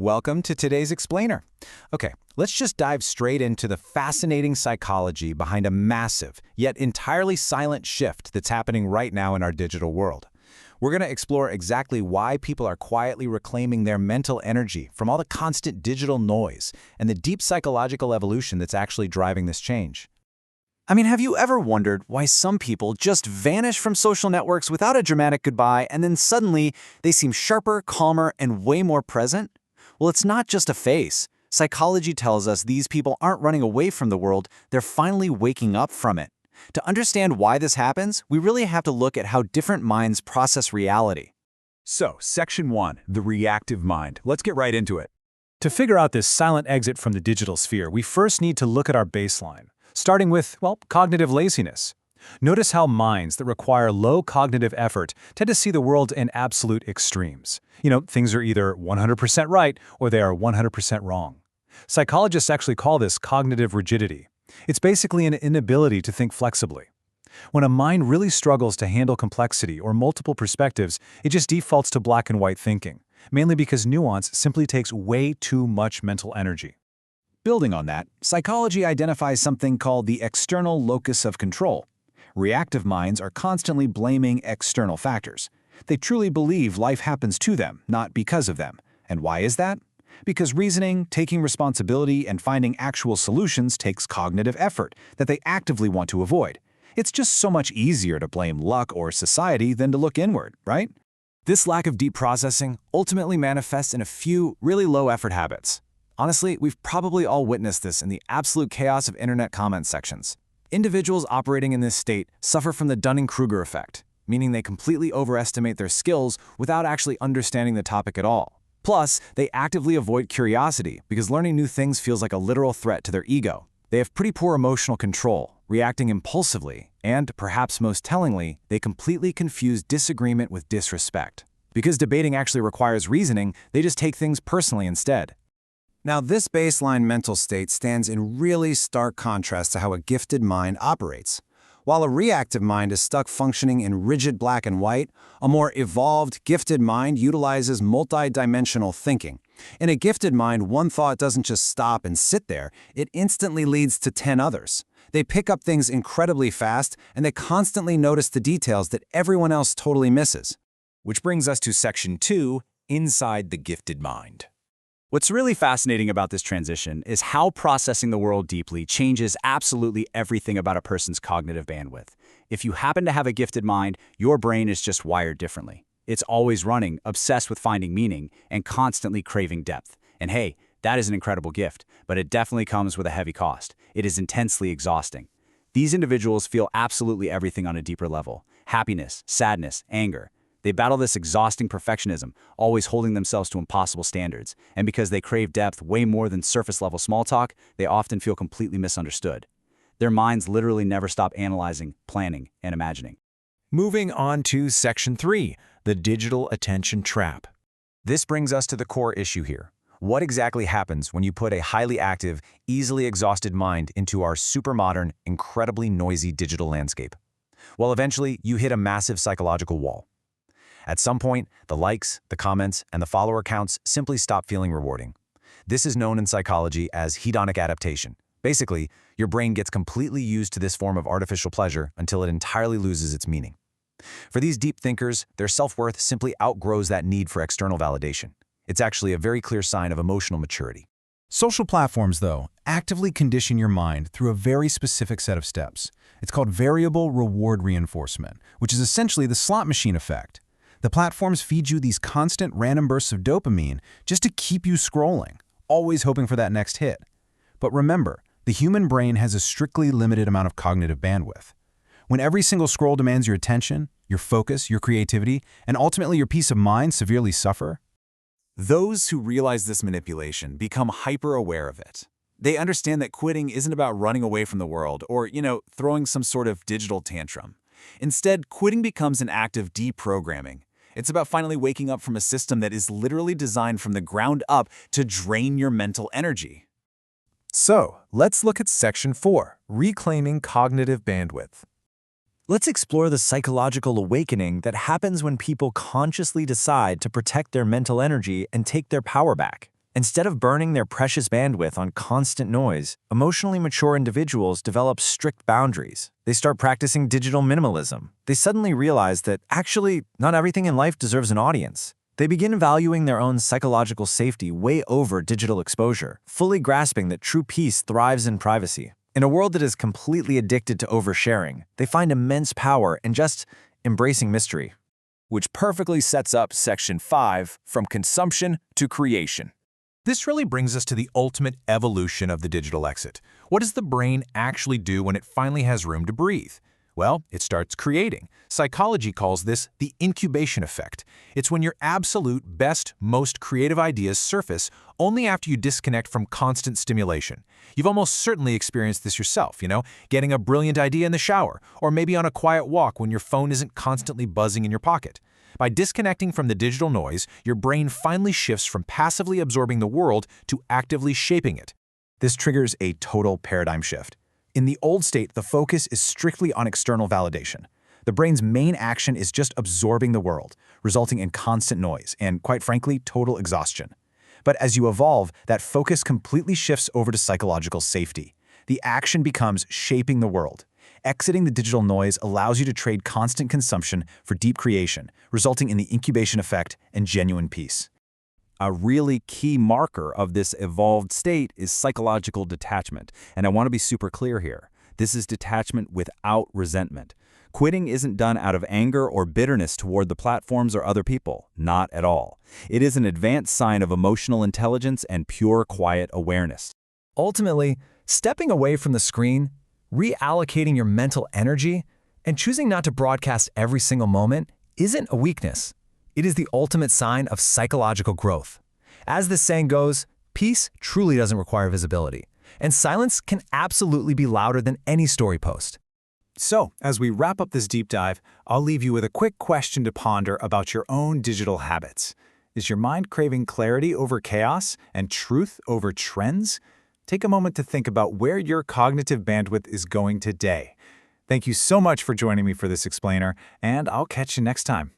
Welcome to today's Explainer. Okay, let's just dive straight into the fascinating psychology behind a massive, yet entirely silent shift that's happening right now in our digital world. We're going to explore exactly why people are quietly reclaiming their mental energy from all the constant digital noise and the deep psychological evolution that's actually driving this change. Have you ever wondered why some people just vanish from social networks without a dramatic goodbye and then suddenly they seem sharper, calmer, and way more present? Well, it's not just a phase. Psychology tells us these people aren't running away from the world, they're finally waking up from it. To understand why this happens, we really have to look at how different minds process reality. So, Section 1, the reactive mind. Let's get right into it. To figure out this silent exit from the digital sphere, we first need to look at our baseline, starting with, cognitive laziness. Notice how minds that require low cognitive effort tend to see the world in absolute extremes. Things are either 100% right or they are 100% wrong. Psychologists actually call this cognitive rigidity. It's basically an inability to think flexibly. When a mind really struggles to handle complexity or multiple perspectives, it just defaults to black and white thinking, mainly because nuance simply takes way too much mental energy. Building on that, psychology identifies something called the external locus of control. Reactive minds are constantly blaming external factors. They truly believe life happens to them, not because of them. And why is that? Because reasoning, taking responsibility, and finding actual solutions takes cognitive effort that they actively want to avoid. It's just so much easier to blame luck or society than to look inward, right? This lack of deep processing ultimately manifests in a few really low-effort habits. Honestly, we've probably all witnessed this in the absolute chaos of internet comment sections. Individuals operating in this state suffer from the Dunning-Kruger effect, meaning they completely overestimate their skills without actually understanding the topic at all. Plus, they actively avoid curiosity because learning new things feels like a literal threat to their ego. They have pretty poor emotional control, reacting impulsively, and, perhaps most tellingly, they completely confuse disagreement with disrespect. Because debating actually requires reasoning, they just take things personally instead. Now, this baseline mental state stands in really stark contrast to how a gifted mind operates. While a reactive mind is stuck functioning in rigid black and white, a more evolved, gifted mind utilizes multi-dimensional thinking. In a gifted mind, one thought doesn't just stop and sit there, it instantly leads to 10 others. They pick up things incredibly fast, and they constantly notice the details that everyone else totally misses. Which brings us to Section 2, inside the gifted mind. What's really fascinating about this transition is how processing the world deeply changes absolutely everything about a person's cognitive bandwidth. If you happen to have a gifted mind, your brain is just wired differently. It's always running, obsessed with finding meaning, and constantly craving depth. And hey, that is an incredible gift, but it definitely comes with a heavy cost. It is intensely exhausting. These individuals feel absolutely everything on a deeper level: happiness, sadness, anger. They battle this exhausting perfectionism, always holding themselves to impossible standards, and because they crave depth way more than surface-level small talk, they often feel completely misunderstood. Their minds literally never stop analyzing, planning, and imagining. Moving on to Section 3, the digital attention trap. This brings us to the core issue here. What exactly happens when you put a highly active, easily exhausted mind into our super-modern, incredibly noisy digital landscape? Well, eventually, you hit a massive psychological wall. At some point, the likes, the comments, and the follower counts simply stop feeling rewarding. This is known in psychology as hedonic adaptation. Basically, your brain gets completely used to this form of artificial pleasure until it entirely loses its meaning. For these deep thinkers, their self-worth simply outgrows that need for external validation. It's actually a very clear sign of emotional maturity. Social platforms, though, actively condition your mind through a very specific set of steps. It's called variable reward reinforcement, which is essentially the slot machine effect. The platforms feed you these constant random bursts of dopamine just to keep you scrolling, always hoping for that next hit. But remember, the human brain has a strictly limited amount of cognitive bandwidth. When every single scroll demands your attention, your focus, your creativity, and ultimately your peace of mind severely suffer, Those who realize this manipulation become hyper-aware of it. They understand that quitting isn't about running away from the world or, throwing some sort of digital tantrum. Instead, quitting becomes an act of deprogramming. It's about finally waking up from a system that is literally designed from the ground up to drain your mental energy. So, let's look at Section 4, reclaiming cognitive bandwidth. Let's explore the psychological awakening that happens when people consciously decide to protect their mental energy and take their power back. Instead of burning their precious bandwidth on constant noise, emotionally mature individuals develop strict boundaries. They start practicing digital minimalism. They suddenly realize that, actually, not everything in life deserves an audience. They begin valuing their own psychological safety way over digital exposure, fully grasping that true peace thrives in privacy. In a world that is completely addicted to oversharing, they find immense power in just embracing mystery. Which perfectly sets up Section 5, from consumption to creation. This really brings us to the ultimate evolution of the digital exit. What does the brain actually do when it finally has room to breathe? Well, it starts creating. Psychology calls this the incubation effect. It's when your absolute best, most creative ideas surface only after you disconnect from constant stimulation. You've almost certainly experienced this yourself, getting a brilliant idea in the shower, or maybe on a quiet walk when your phone isn't constantly buzzing in your pocket. By disconnecting from the digital noise, your brain finally shifts from passively absorbing the world to actively shaping it. This triggers a total paradigm shift. In the old state, the focus is strictly on external validation. The brain's main action is just absorbing the world, resulting in constant noise and, quite frankly, total exhaustion. But as you evolve, that focus completely shifts over to psychological safety. The action becomes shaping the world. Exiting the digital noise allows you to trade constant consumption for deep creation, resulting in the incubation effect and genuine peace. A really key marker of this evolved state is psychological detachment, and I want to be super clear here. This is detachment without resentment. Quitting isn't done out of anger or bitterness toward the platforms or other people, not at all. It is an advanced sign of emotional intelligence and pure quiet awareness. Ultimately, stepping away from the screen, reallocating your mental energy, and choosing not to broadcast every single moment isn't a weakness. It is the ultimate sign of psychological growth. As the saying goes, peace truly doesn't require visibility, and silence can absolutely be louder than any story post. So, as we wrap up this deep dive, I'll leave you with a quick question to ponder about your own digital habits. Is your mind craving clarity over chaos and truth over trends? Take a moment to think about where your cognitive bandwidth is going today. Thank you so much for joining me for this explainer, and I'll catch you next time.